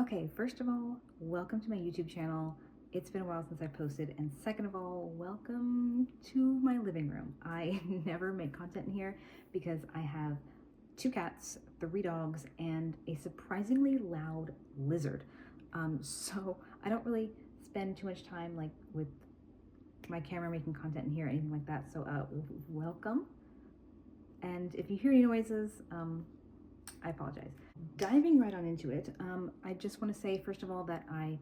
Okay, first of all, welcome to my YouTube channel. It's been a while since I posted, and second of all, welcome to my living room. I never make content in here because I have 2 cats, 3 dogs, and a surprisingly loud lizard. So I don't really spend too much time like with my camera making content in here or anything like that. So welcome. And if you hear any noises, I apologize. Diving right on into it, I just want to say, first of all, that I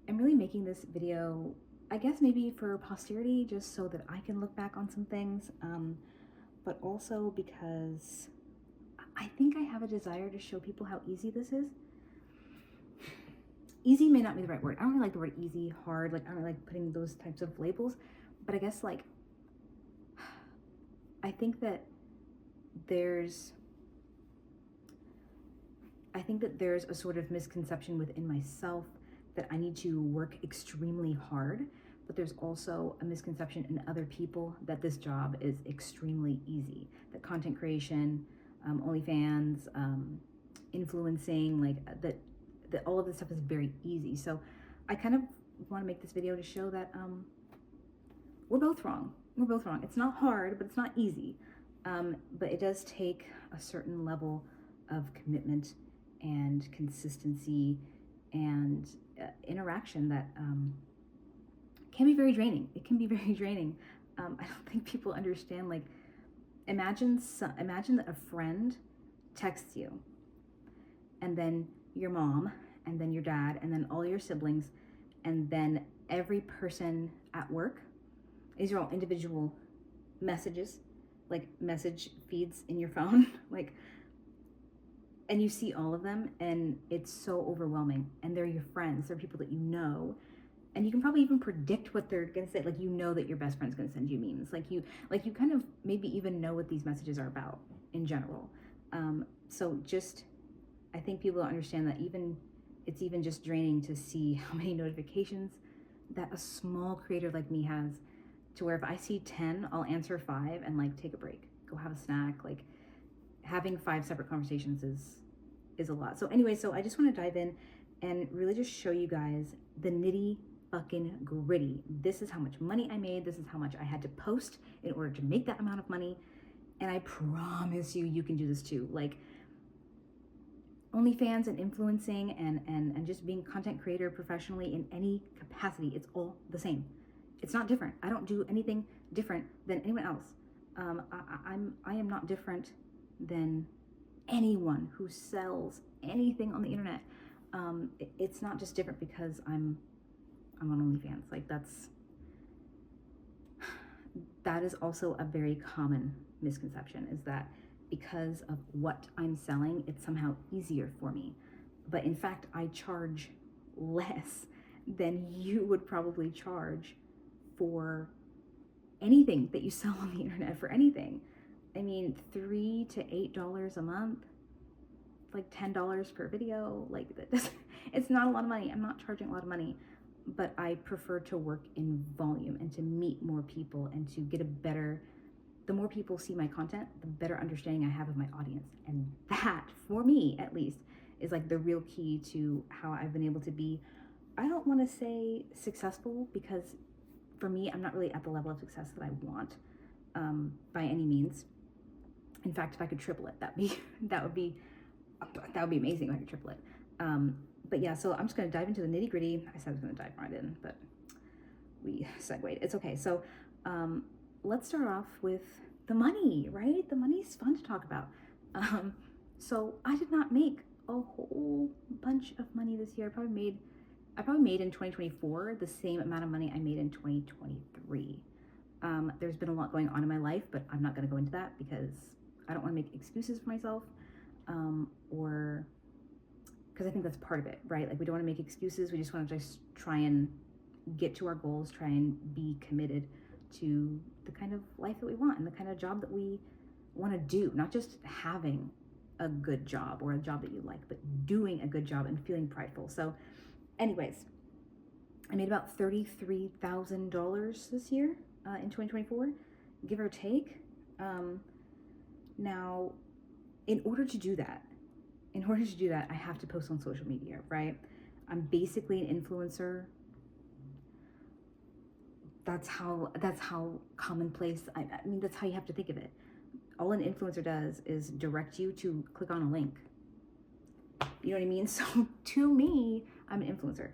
am really making this video, I guess maybe for posterity, just so that I can look back on some things, but also because I think I have a desire to show people how easy this is. Easy may not be the right word. I don't really like the word easy, hard, like I don't really like putting those types of labels, but I guess like, I think that there's a sort of misconception within myself that I need to work extremely hard, but there's also a misconception in other people that this job is extremely easy, that content creation, OnlyFans, influencing, like that all of this stuff is very easy. So I kind of want to make this video to show that we're both wrong. We're both wrong. It's not hard, but it's not easy. But it does take a certain level of commitment and consistency and interaction that can be very draining. It can be very draining. I don't think people understand, like, imagine that a friend texts you, and then your mom, and then your dad, and then all your siblings, and then every person at work. These are all individual messages, like message feeds in your phone, like, and you see all of them, and it's so overwhelming. And they're your friends, they're people that you know, and you can probably even predict what they're gonna say. Like, you know that your best friend's gonna send you memes. Like you kind of maybe even know what these messages are about in general. So just, I think people don't understand that it's even just draining to see how many notifications that a small creator like me has, to where if I see 10, I'll answer 5 and like take a break, go have a snack. Like, having 5 separate conversations is a lot. So anyway, so I just want to dive in and really just show you guys the nitty fucking gritty. This is how much money I made. This is how much I had to post in order to make that amount of money. And I promise you can do this too. Like, OnlyFans and influencing and just being a content creator professionally in any capacity, it's all the same. It's not different. I don't do anything different than anyone else. I am not different than anyone who sells anything on the internet. It's not just different because I'm on OnlyFans. Like, that is also a very common misconception, is that because of what I'm selling, it's somehow easier for me. But in fact, I charge less than you would probably charge for anything that you sell on the internet, for anything. I mean, $3 to $8 a month, like $10 per video. Like, it's not a lot of money. I'm not charging a lot of money, but I prefer to work in volume and to meet more people and to get the more people see my content, the better understanding I have of my audience. And that, for me at least, is like the real key to how I've been able to be, I don't want to say successful, because for me, I'm not really at the level of success that I want by any means. In fact, if I could triple it, that would be amazing if I could triple it. But yeah, so I'm just going to dive into the nitty gritty. I said I was going to dive right in, but we segued. It's okay. So let's start off with the money, right? The money's fun to talk about. So I did not make a whole bunch of money this year. I probably made in 2024 the same amount of money I made in 2023. There's been a lot going on in my life, but I'm not going to go into that because I don't want to make excuses for myself, or because I think that's part of it, right? Like, we don't want to make excuses. We just want to just try and get to our goals, try and be committed to the kind of life that we want and the kind of job that we want to do. Not just having a good job or a job that you like, but doing a good job and feeling prideful. So anyways, I made about $33,000 this year in 2024, give or take. Now, in order to do that, in order to do that, I have to post on social media, right? I'm basically an influencer. That's how commonplace. I mean, that's how you have to think of it. All an influencer does is direct you to click on a link. You know what I mean? So to me, I'm an influencer.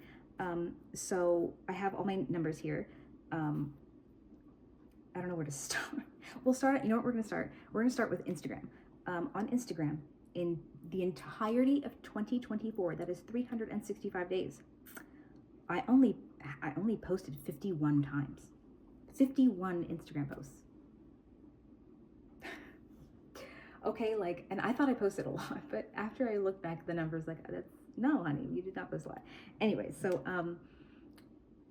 So I have all my numbers here. I don't know where to start. We'll start. You know what we're gonna start? We're gonna start with Instagram. On Instagram, in the entirety of 2024, that is 365 days. I only posted 51 times. 51 Instagram posts. Okay, like, and I thought I posted a lot, but after I look back, the numbers, like, no, honey, you did not post a lot. Anyway, so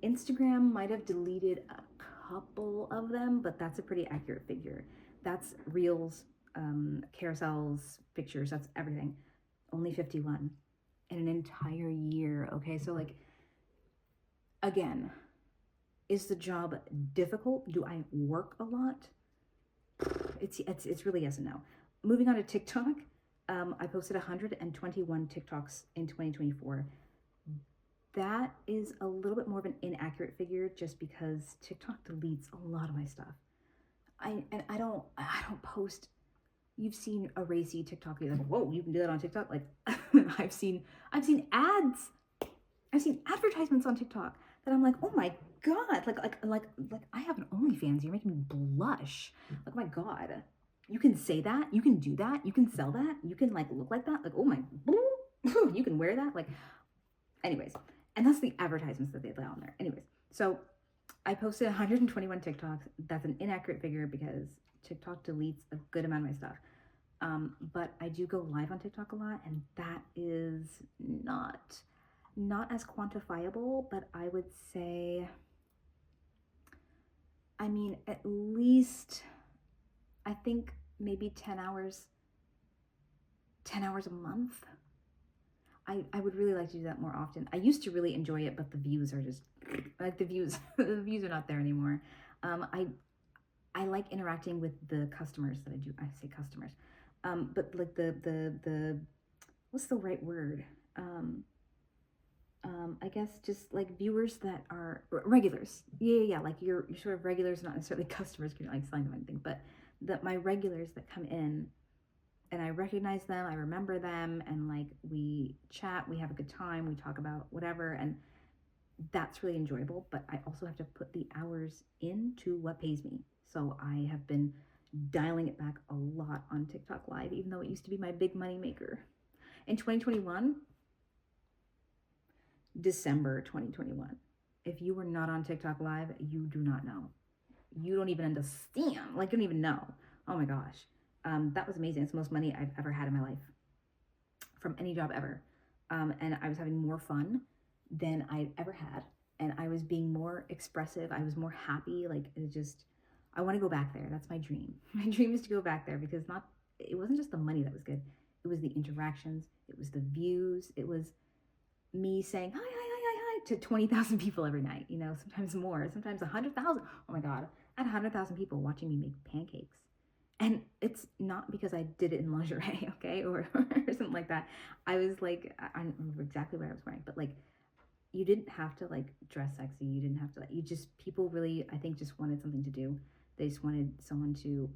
Instagram might have deleted a couple of them, but that's a pretty accurate figure. That's reels, carousels, pictures, that's everything. Only 51 in an entire year. Okay, so like, again, is the job difficult? Do I work a lot? It's really yes and no. Moving on to TikTok, I posted 121 TikToks in 2024. That is a little bit more of an inaccurate figure just because TikTok deletes a lot of my stuff. I don't post. You've seen a racy TikTok. You're like, whoa, you can do that on TikTok. Like, I've seen ads. I've seen advertisements on TikTok that I'm like, oh my god, like I have an OnlyFans. You're making me blush. Like, my god, you can say that, you can do that, you can sell that, you can like look like that. Like, oh my, you can wear that. Like, anyways, and that's the advertisements that they lay on there. Anyways, so I posted 121 TikToks. That's an inaccurate figure because TikTok deletes a good amount of my stuff. But I do go live on TikTok a lot, and that is not as quantifiable, but I would say, I mean, at least, I think maybe 10 hours a month. I would really like to do that more often. I used to really enjoy it, but the views are just, like, the views are not there anymore. I like interacting with the customers that I do. I say customers. But like the what's the right word? I guess just like viewers that are regulars. Yeah. Like you're sort of regulars, not necessarily customers, because you're like selling them anything, but my regulars that come in, and I recognize them, I remember them, and like we chat, we have a good time, we talk about whatever, and that's really enjoyable. But I also have to put the hours into what pays me. So I have been dialing it back a lot on TikTok Live, even though it used to be my big money maker. In 2021, December 2021, if you were not on TikTok Live, you do not know. You don't even understand. Like, you don't even know. Oh my gosh. That was amazing. It's the most money I've ever had in my life from any job ever. And I was having more fun than I'd ever had. And I was being more expressive. I was more happy. Like, I want to go back there. That's my dream. My dream is to go back there because it wasn't just the money that was good. It was the interactions. It was the views. It was me saying hi to 20,000 people every night, sometimes more, sometimes 100,000. Oh my God, I had 100,000 people watching me make pancakes. And it's not because I did it in lingerie, okay, or something like that. I was like, I don't remember exactly what I was wearing, but like, you didn't have to like dress sexy. You didn't have to, people really, I think, just wanted something to do. They just wanted someone to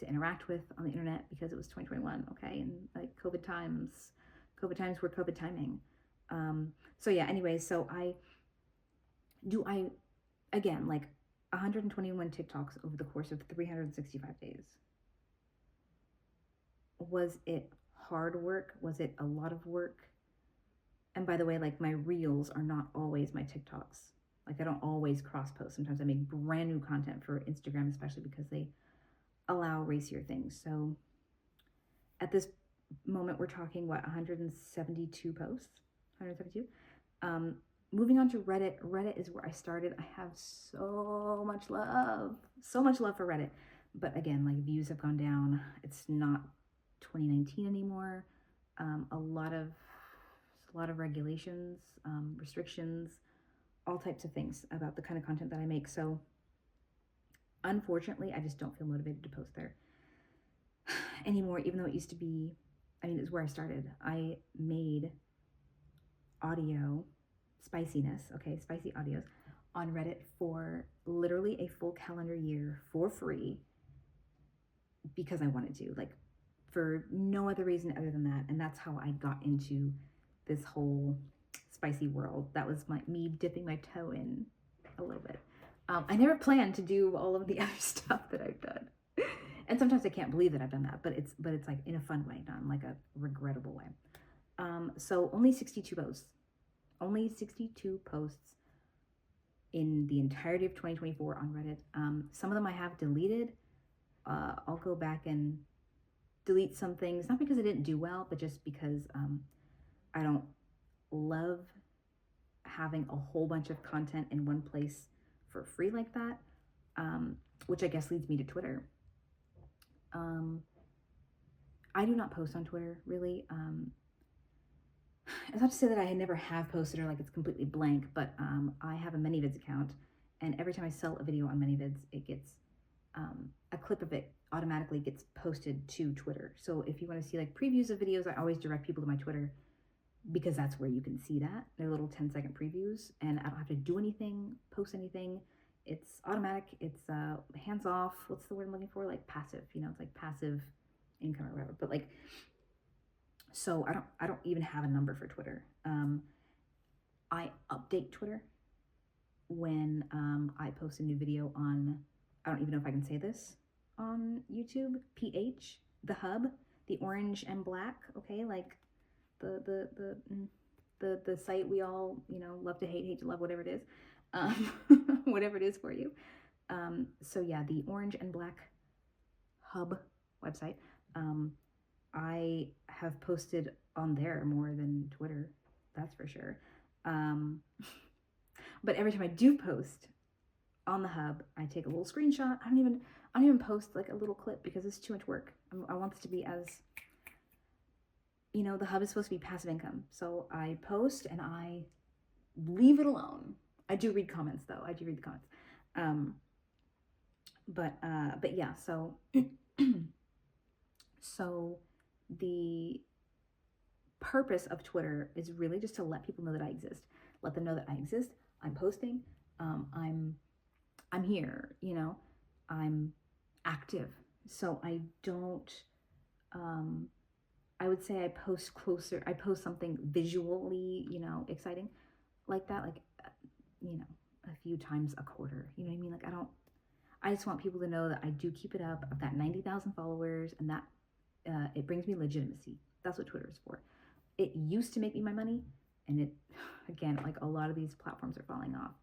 interact with on the internet because it was 2021, okay, and like COVID times were COVID timing. So yeah, anyway, so again, like 121 TikToks over the course of 365 days. Was it hard work? Was it a lot of work? And by the way, like, my reels are not always my TikToks. Like, I don't always cross post. Sometimes I make brand new content for Instagram, especially because they allow racier things. So at this moment, we're talking, 172 posts? 172? Moving on to Reddit. Reddit is where I started. I have so much love for Reddit. But again, like, views have gone down. It's not 2019 anymore. A lot of regulations, restrictions, all types of things about the kind of content that I make. So unfortunately, I just don't feel motivated to post there anymore, even though it used to be I mean, it's where I started. I made audio spiciness, okay, spicy audios on Reddit for literally a full calendar year for free because I wanted to, like, for no other reason other than that. And that's how I got into this whole spicy world. That was me dipping my toe in a little bit. I never planned to do all of the other stuff that I've done. And sometimes I can't believe that I've done that, but it's like in a fun way, not in like a regrettable way. So only 62 posts. Only 62 posts in the entirety of 2024 on Reddit. Some of them I have deleted. I'll go back and delete some things, not because I didn't do well, but just because I don't love having a whole bunch of content in one place for free like that, which I guess leads me to Twitter. I do not post on Twitter, really. It's not to say that I never have posted or like it's completely blank, but I have a ManyVids account, and every time I sell a video on ManyVids, it gets a clip of it automatically gets posted to Twitter. So if you want to see like previews of videos, I always direct people to my Twitter because that's where you can see that. They're little 10-second previews, and I don't have to do anything, post anything. It's automatic. It's hands off. What's the word I'm looking for? Like passive. You know, it's like passive income or whatever. But like, so I don't even have a number for Twitter. I update Twitter when I post a new video on, I don't even know if I can say this on YouTube, PH, the hub, the orange and black, okay, like the site we all, you know, love to hate to love, whatever it is, whatever it is for you. So yeah, the orange and black hub website, I have posted on there more than Twitter, that's for sure. But every time I do post on the hub, I take a little screenshot. I don't even post like a little clip because it's too much work. I want this to be as, you know, the hub is supposed to be passive income. So I post and I leave it alone. I do read comments though. I do read the comments. But yeah, so so the purpose of Twitter is really just to let people know that I exist. Let them know that I exist. I'm posting. I'm here, you know, I'm active. So I don't, I would say I post something visually, you know, exciting like that, like, you know, a few times a quarter, you know what I mean? Like, I just want people to know that I do keep it up. I've got 90,000 followers, and that, it brings me legitimacy. That's what Twitter is for. It used to make me my money, and it, again, like a lot of these platforms are falling off.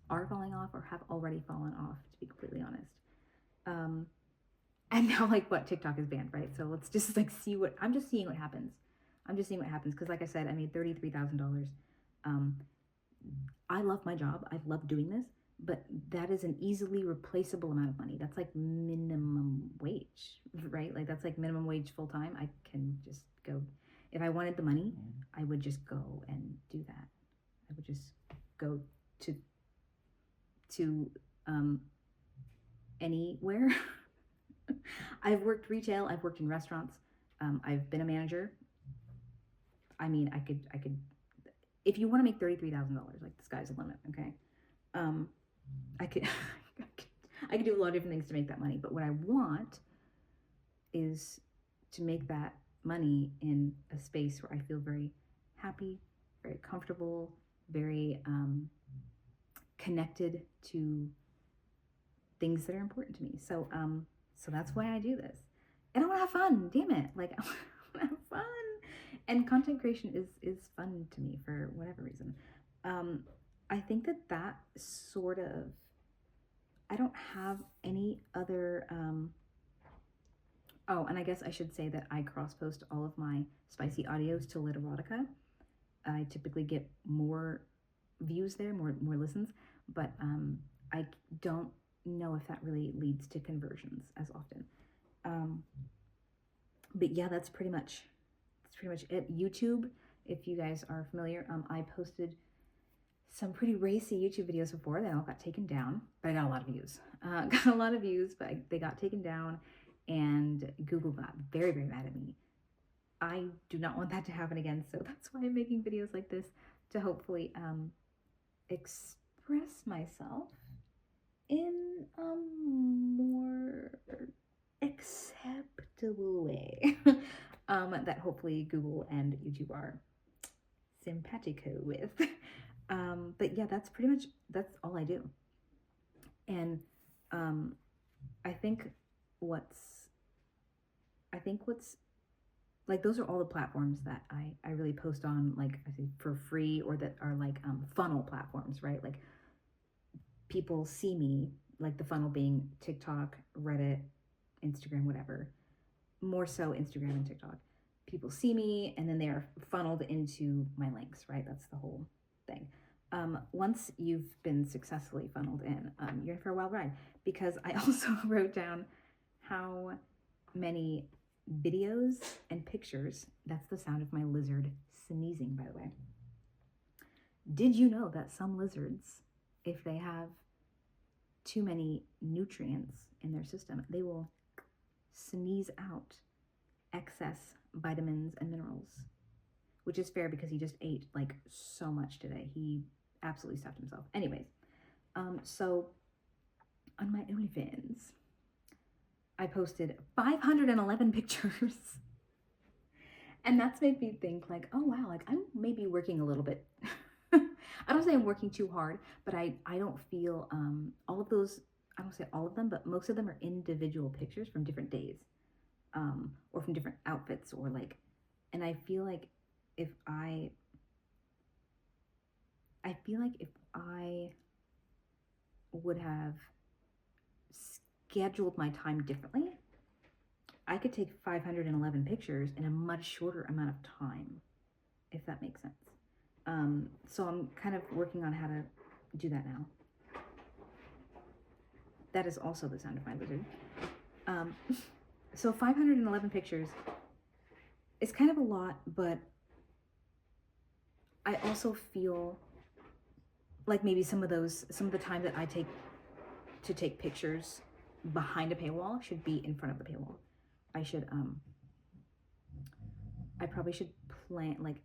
Are falling off or have already fallen off, to be completely honest. And now, like, what, TikTok is banned, right? So let's just like see what, I'm just seeing what happens. Because like I said, I made $33,000. I love my job. I've loved doing this, but that is an easily replaceable amount of money. That's like minimum wage, right? Like that's like minimum wage full time. I can just go, if I wanted the money, I would just go and do that. I would just go to anywhere. I've worked retail. I've worked in restaurants. I've been a manager. I mean, I could, if you want to make $33,000, like the sky's the limit. Okay. I could do a lot of different things to make that money, but what I want is to make that money in a space where I feel very happy, very comfortable, very connected to things that are important to me. So that's why I do this, and I want to have fun. Damn it, like I want to have fun, and content creation is fun to me for whatever reason. I think that sort of, I don't have any other, oh, and I guess I should say that I cross-post all of my spicy audios to Literotica. I typically get more views there, more listens, but I don't know if that really leads to conversions as often. But yeah, that's pretty much it. YouTube, if you guys are familiar, I posted some pretty racy YouTube videos before. They all got taken down, but I got a lot of views. But they got taken down, and Google got very, very mad at me. I do not want that to happen again, so that's why I'm making videos like this, to hopefully express myself in a more acceptable way that hopefully Google and YouTube are simpatico with. But yeah, that's all I do. And I think what's like, those are all the platforms that I really post on, like, I think for free, or that are like funnel platforms, right? Like, people see me, like the funnel being TikTok, Reddit, Instagram, whatever. More so Instagram and TikTok. People see me and then they are funneled into my links, right? That's the whole thing. Once you've been successfully funneled in, you're in for a wild ride, because I also wrote down how many videos and pictures, that's the sound of my lizard sneezing, by the way. Did you know that some lizards, if they have too many nutrients in their system, they will sneeze out excess vitamins and minerals, which is fair because he just ate like so much today. He absolutely stuffed himself. Anyways, so on my OnlyFans, I posted 511 pictures. And that's made me think, like, oh wow, like I'm maybe working a little bit. I don't say I'm working too hard, but I don't feel all of those, I don't say all of them, but most of them are individual pictures from different days, or from different outfits, or like, and I feel like if I would have scheduled my time differently, I could take 511 pictures in a much shorter amount of time, if that makes sense. So I'm kind of working on how to do that now. That is also the sound of my lizard. So 511 pictures is kind of a lot, but I also feel like maybe some of the time that I take to take pictures behind a paywall should be in front of the paywall. I probably should plan, like,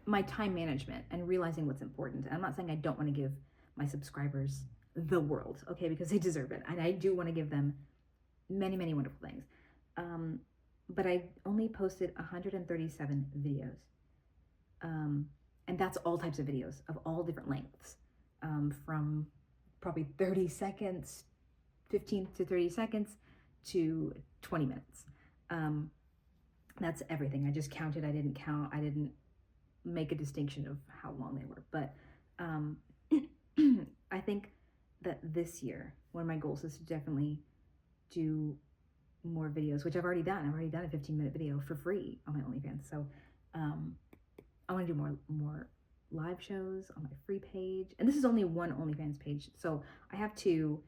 my time management and realizing what's important. And I'm not saying I don't want to give my subscribers the world, okay, because they deserve it. And I do want to give them many, many wonderful things. But I only posted 137 videos. And that's all types of videos of all different lengths, from probably 30 seconds, 15 to 30 seconds to 20 minutes. That's everything. I just counted. I didn't make a distinction of how long they were. But I think that this year, one of my goals is to definitely do more videos, which I've already done. I've already done a 15-minute video for free on my OnlyFans. So I want to do more live shows on my free page. And this is only one OnlyFans page. So I have two,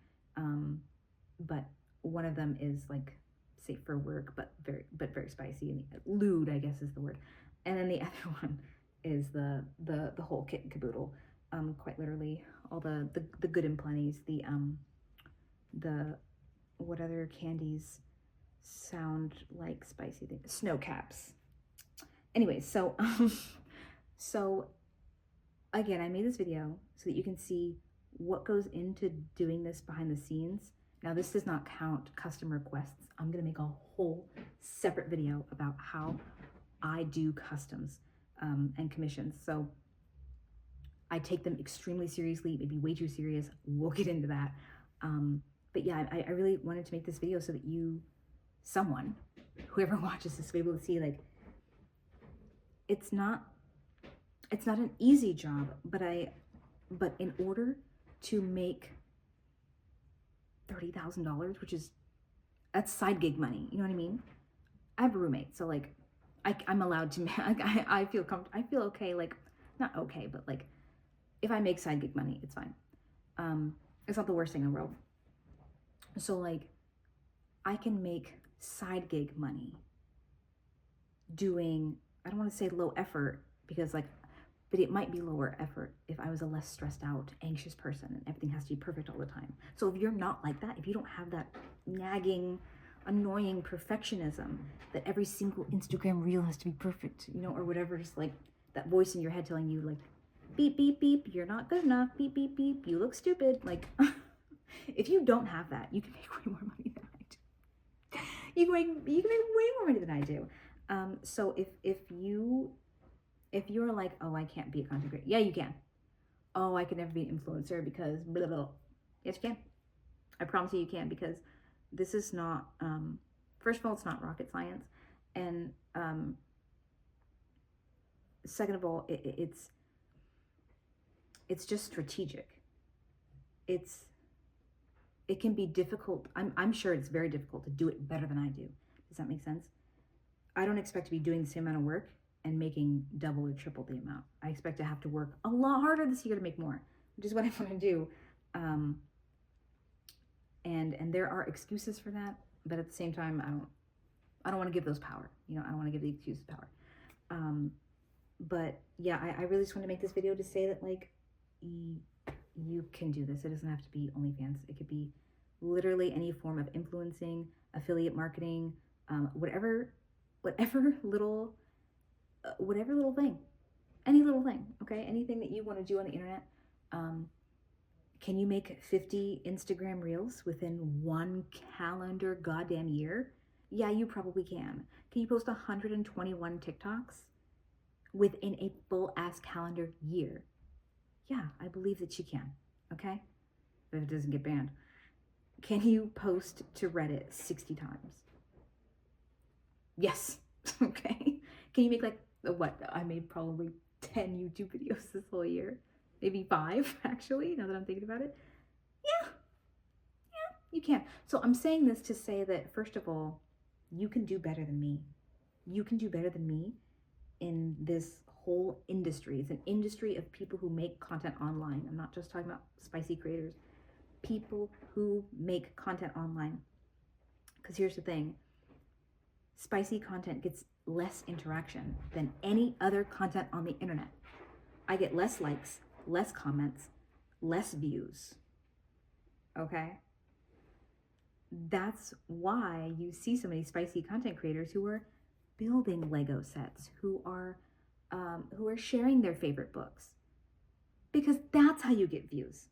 but one of them is like safe for work, but very spicy, and lewd, I guess is the word. And then the other one is the whole kit and caboodle, quite literally all the good and plenties, the what other candies sound like spicy things, snow caps. Anyways, so so again, I made this video so that you can see what goes into doing this behind the scenes. Now, this does not count custom requests. I'm gonna make a whole separate video about how I do customs and commissions. So I take them extremely seriously, maybe way too serious. We'll get into that. But yeah, I really wanted to make this video so that whoever watches this, will be able to see, like, it's not an easy job, but in order to make $30,000, that's side gig money, you know what I mean? I have a roommate, so like I'm allowed to, I feel comfortable, I feel okay, like, not okay, but like, if I make side gig money, it's fine. It's not the worst thing in the world. So like, I can make side gig money doing, I don't want to say low effort, because like, but it might be lower effort if I was a less stressed out, anxious person and everything has to be perfect all the time. So if you're not like that, if you don't have that nagging annoying perfectionism that every single Instagram reel has to be perfect, you know, or whatever, just like that voice in your head telling you like, beep, beep, beep, you're not good enough, beep, beep, beep, you look stupid. Like, if you don't have that, you can make way more money than I do. You can make way more money than I do. So if you're like, oh, I can't be a content creator, yeah, you can. Oh, I can never be an influencer because blah, blah, blah. Yes, you can. I promise you can, because this is not, first of all, it's not rocket science. And second of all, it's just strategic. It can be difficult. I'm sure it's very difficult to do it better than I do. Does that make sense? I don't expect to be doing the same amount of work and making double or triple the amount. I expect to have to work a lot harder this year to make more, which is what I want to do. And there are excuses for that, but at the same time, I don't want to give those power. You know, I don't want to give the excuses power. But yeah, I really just want to make this video to say that, like, you can do this. It doesn't have to be OnlyFans. It could be literally any form of influencing, affiliate marketing, whatever little thing, any little thing, okay? Anything that you want to do on the internet. Can you make 50 Instagram reels within one calendar goddamn year? Yeah, you probably can. Can you post 121 TikToks within a full ass calendar year? Yeah, I believe that you can, okay? But it doesn't get banned. Can you post to Reddit 60 times? Yes, okay? Can you make like, what? I made probably 10 YouTube videos this whole year. Maybe 5, actually, now that I'm thinking about it. Yeah, you can. So I'm saying this to say that, first of all, you can do better than me. You can do better than me in this whole industry. It's an industry of people who make content online. I'm not just talking about spicy creators. People who make content online. Because here's the thing. Spicy content gets less interaction than any other content on the internet. I get less likes, less comments, less views. Okay? That's why you see so many spicy content creators who are building Lego sets, who are sharing their favorite books, because that's how you get views.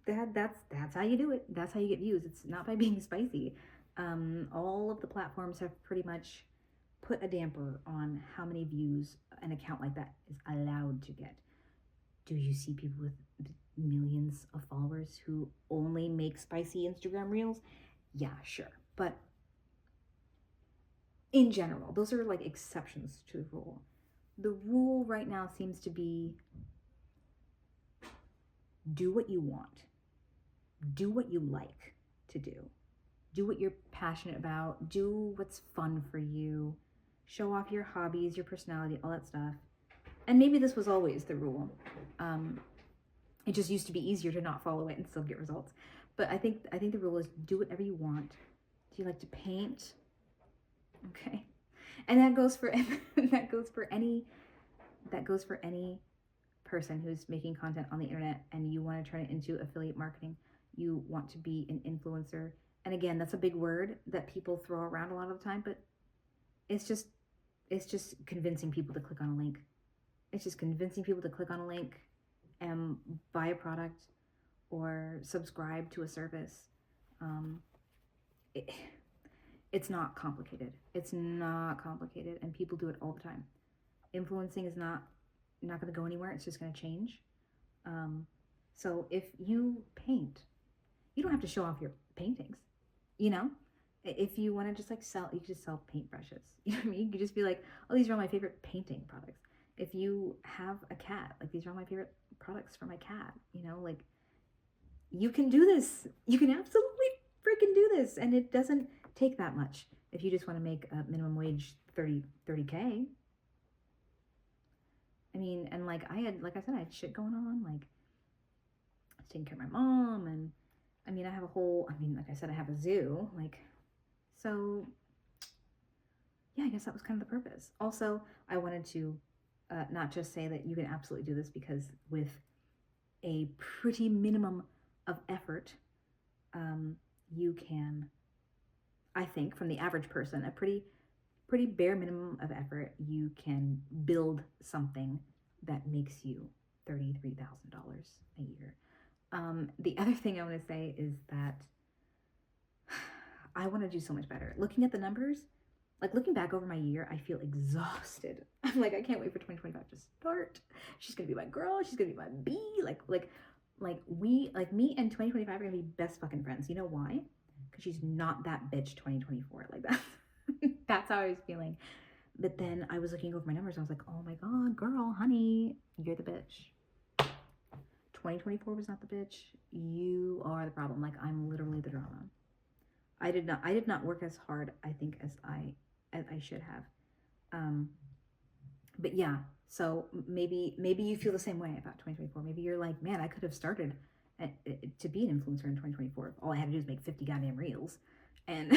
That's how you do it. That's how you get views. It's not by being spicy. All of the platforms have pretty much put a damper on how many views an account like that is allowed to get. Do you see people with millions of followers who only make spicy Instagram reels? Yeah, sure. But in general, those are like exceptions to the rule. The rule right now seems to be do what you want. Do what you like to do. Do what you're passionate about. Do what's fun for you. Show off your hobbies, your personality, all that stuff. And maybe this was always the rule. It just used to be easier to not follow it and still get results. But I think the rule is do whatever you want. Do you like to paint? Okay. And that goes for any person who's making content on the internet and you want to turn it into affiliate marketing. You want to be an influencer. And again, that's a big word that people throw around a lot of the time, but it's just convincing people to click on a link. It's just convincing people to click on a link and buy a product or subscribe to a service. It's not complicated. It's not complicated, and people do it all the time. Influencing is not going to go anywhere. It's just going to change. So if you paint, you don't have to show off your paintings. You know, if you want to just like sell, you can just sell paintbrushes. You know what I mean? You could just be like, oh, these are all my favorite painting products. If you have a cat, like, these are all my favorite products for my cat. You know, like, you can do this. You can absolutely freaking do this, and it doesn't take that much. If you just want to make a minimum wage 30K. I mean, and like I said, I had shit going on. Like, I was taking care of my mom, and I mean, like I said, I have a zoo. Like, so yeah, I guess that was kind of the purpose. Also, I wanted to not just say that you can absolutely do this, because with a pretty minimum of effort, you can. I think from the average person, a pretty bare minimum of effort, you can build something that makes you $33,000 a year. The other thing I want to say is that I want to do so much better. Looking at the numbers, like looking back over my year, I feel exhausted. I'm like, I can't wait for 2025 to start. She's gonna be my girl. She's gonna be my bee. Me and 2025 are gonna be best fucking friends. You know why? Because she's not that bitch 2024. Like that. That's how I was feeling. But then I was looking over my numbers. I was like, oh my god, girl, honey, you're the bitch. 2024 was not the bitch. You are the problem. Like, I'm literally the drama. I did not work as hard, I think, as I should have. But yeah, so maybe you feel the same way about 2024. Maybe you're like, man, I could have started to be an influencer in 2024. All I had to do is make 50 goddamn reels and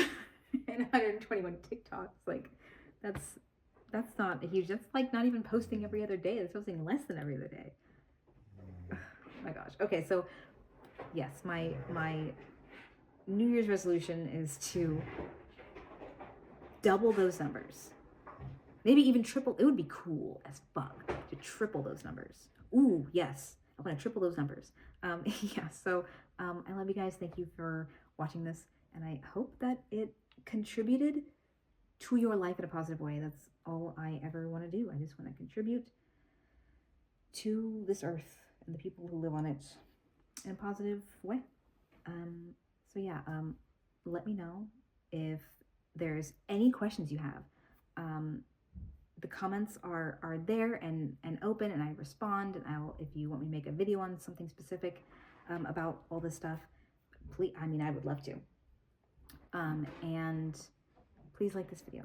and 121 TikToks. Like, that's not a huge. That's like not even posting every other day. That's posting less than every other day. Oh my gosh. Okay, so yes, my New Year's resolution is to double those numbers. Maybe even triple. It would be cool as fuck to triple those numbers. Ooh, yes. I want to triple those numbers. Yeah, so I love you guys. Thank you for watching this. And I hope that it contributed to your life in a positive way. That's all I ever want to do. I just want to contribute to this earth and the people who live on it in a positive way. So yeah, let me know if there's any questions you have. The comments are there and open, and I respond. And if you want me to make a video on something specific about all this stuff, please. I mean, I would love to. And please like this video.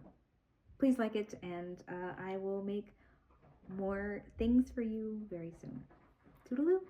Please like it, and I will make more things for you very soon. Toodaloo.